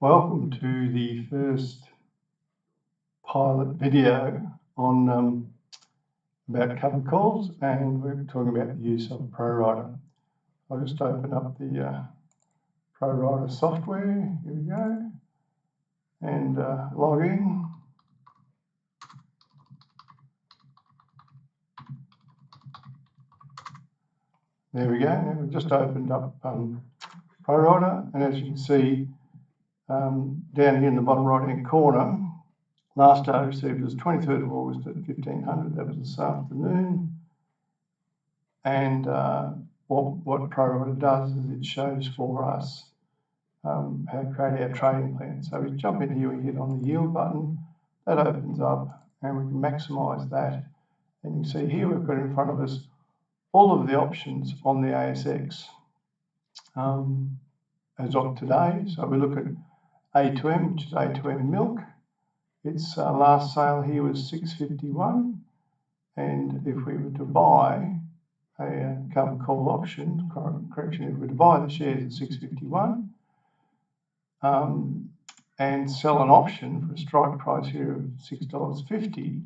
Welcome to the first pilot video on about covered calls, and we're talking about the use of ProWriter. I'll just open up the ProWriter software. Here we go, and log in. There we go. Now we've just opened up ProWriter, and as you can see down here in the bottom right hand corner, last data received was 23rd of August at 1500. That was this afternoon. And what ProWriter does is it shows for us how to create our trading plan. So we jump in here, we hit on the yield button, that opens up, and we can maximise that. And you can see here we've got in front of us all of the options on the ASX as of today. So we look at A2M, which is A2M milk. Its last sale here was 6.51, and if we were to buy a covered call option, correction, if we were to buy the shares at 6.51 and sell an option for a strike price here of $6.50,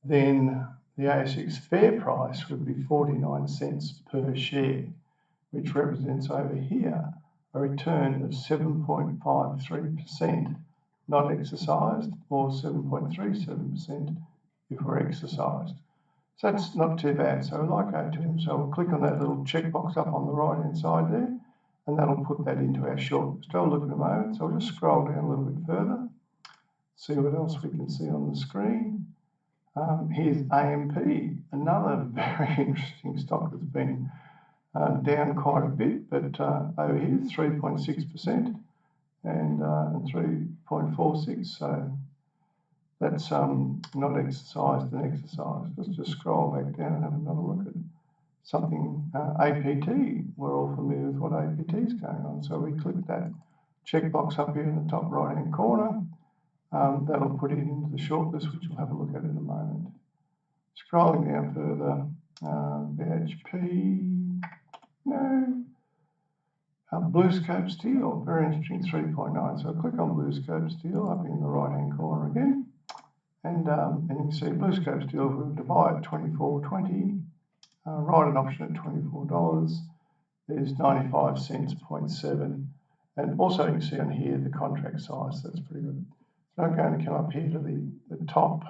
then the ASX fair price would be 49 cents per share, which represents over here a return of 7.53% not exercised, or 7.37% if we're exercised. So that's not too bad. So we like A2M, so we'll click on that little checkbox up on the right hand side there, and that'll put that into our shortlist. I'll look in a moment, so we'll just scroll down a little bit further, see what else we can see on the screen. Here's AMP, another very interesting stock that's been down quite a bit, but over here 3.6% and 3.46, so that's not exercised and exercised. Let's just scroll back down and have another look at something. APT, we're all familiar with what APT is going on, so we click that checkbox up here in the top right hand corner. That'll put it into the shortlist, which we'll have a look at in a moment. Scrolling down further, BHP, no. BlueScope Steel, very interesting, 3.9. So click on BlueScope Steel up in the right hand corner again, and you can see BlueScope Steel, if we were to buy at $24.20, write an option at $24, there's 95 cents, 0.7, and also you can see on here the contract size. So that's pretty good. So I'm going to come up here to the top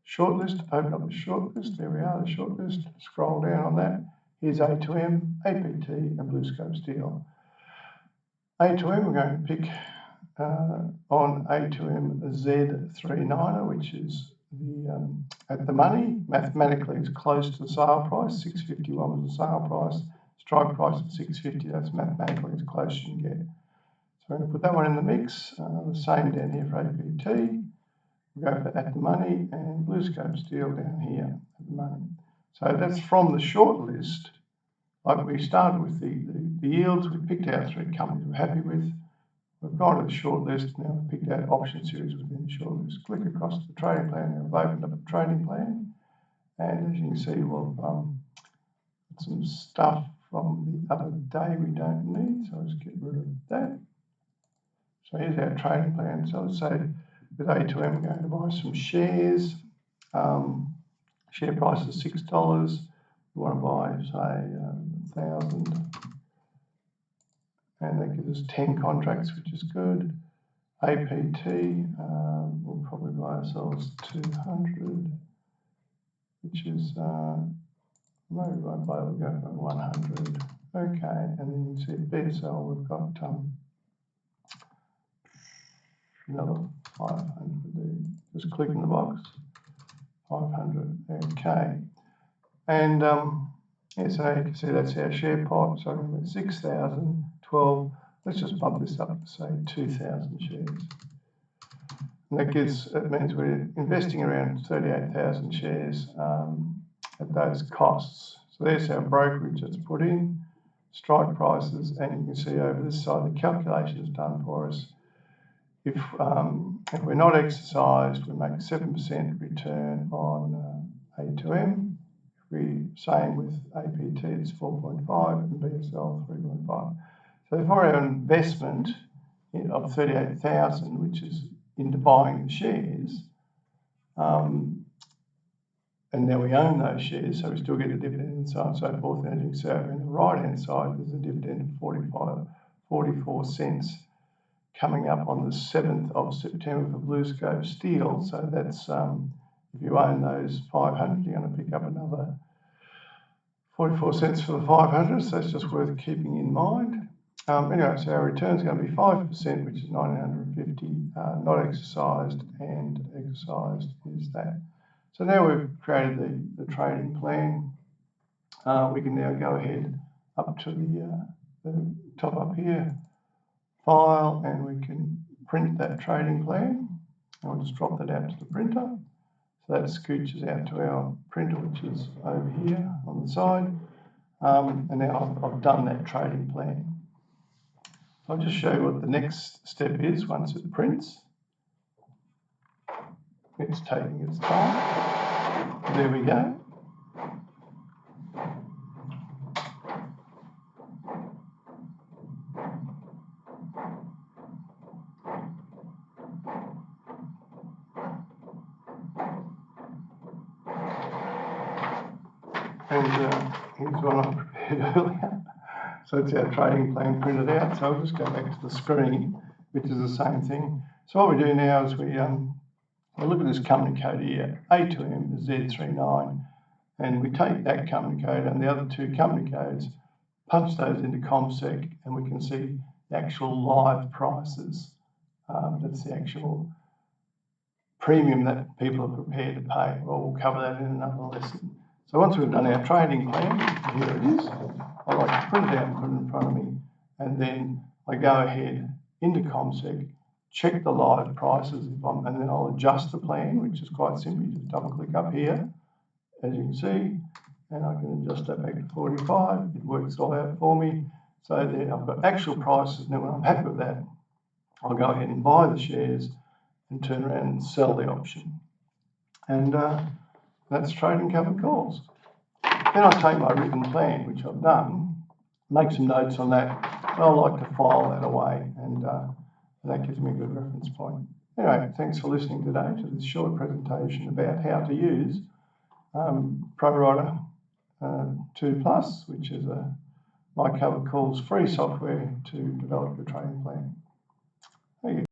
shortlist, open up the shortlist. There we are, the shortlist. Scroll down on that. Here's A2M, APT, and BlueScope Steel. A2M, we're going to pick on A2M Z39er, which is the at the money. Mathematically, it's close to the sale price. 6.51 was the sale price. Strike price at 6.50. That's mathematically as close as you can get. So we're going to put that one in the mix. The same down here for APT. We'll go for at the money, and BlueScope Steel down here at the money. So that's from the short list. Like we started with the yields, we picked out 3 companies we're happy with. We've gone to the short list, now we've picked out option series within the short list. Click across to the trading plan, now we've opened up the trading plan. And as you can see, we've got some stuff from the other day we don't need, so let's get rid of that. So here's our trading plan. So let's say with A2M, we're going to buy some shares. Share price is $6. We want to buy, say, 1,000, and that gives us 10 contracts, which is good. APT, we'll probably buy ourselves 200, which is maybe we won't be able to go for 100. Okay, and then you can see BSL, we've got another 500 there. Just click in the box. 500, okay. And yeah, so you can see that's our share pot. So we're 6,000, 12. Let's just bump this up to say 2,000 shares. And that means we're investing around 38,000 shares at those costs. So there's our brokerage that's put in, strike prices, and you can see over this side the calculation is done for us. If we're not exercised, we make 7% return on A2M. Same with APT, it's 4.5, and BSL 3.5. So for our investment, of 38,000, which is into buying the shares. And now we own those shares, so we still get the dividend and so on and so forth. And as you can see over on the right-hand side, there's a dividend of 44 cents coming up on the 7th of September for BlueScope Steel. So that's, if you own those 500, you're going to pick up another 44 cents for the 500, so that's just worth keeping in mind. Anyway, so our return is going to be 5%, which is 1,950, not exercised, and exercised is that. So now we've created the trading plan. We can now go ahead up to the top up here, file, and we can print that trading plan. I'll just drop that out to the printer. So that scooches out to our printer, which is over here on the side. And now I've done that trading plan. So I'll just show you what the next step is once it prints. It's taking its time. There we go. And here's what I prepared earlier. So it's our trading plan printed out. So I'll just go back to the screen, which is the same thing. So what we do now is we look at this company code here, A2M Z39, and we take that company code and the other two company codes, punch those into ComSec, and we can see the actual live prices. That's the actual premium that people are prepared to pay. Well, we'll cover that in another lesson. So once we've done our trading plan, here it is. I like to print it out and put it in front of me, and then I go ahead into ComSec, check the live prices, and then I'll adjust the plan, which is quite simple. You just double click up here, as you can see, and I can adjust that back to 45. It works all out for me. So then I've got actual prices. Now when I'm happy with that, I'll go ahead and buy the shares and turn around and sell the option. And that's trading covered calls. Then I take my written plan, which I've done, make some notes on that, and I like to file that away, and that gives me a good reference point. Anyway, thanks for listening today to this short presentation about how to use ProWriter 2 Plus, which is my covered calls free software to develop your trading plan. Thank you.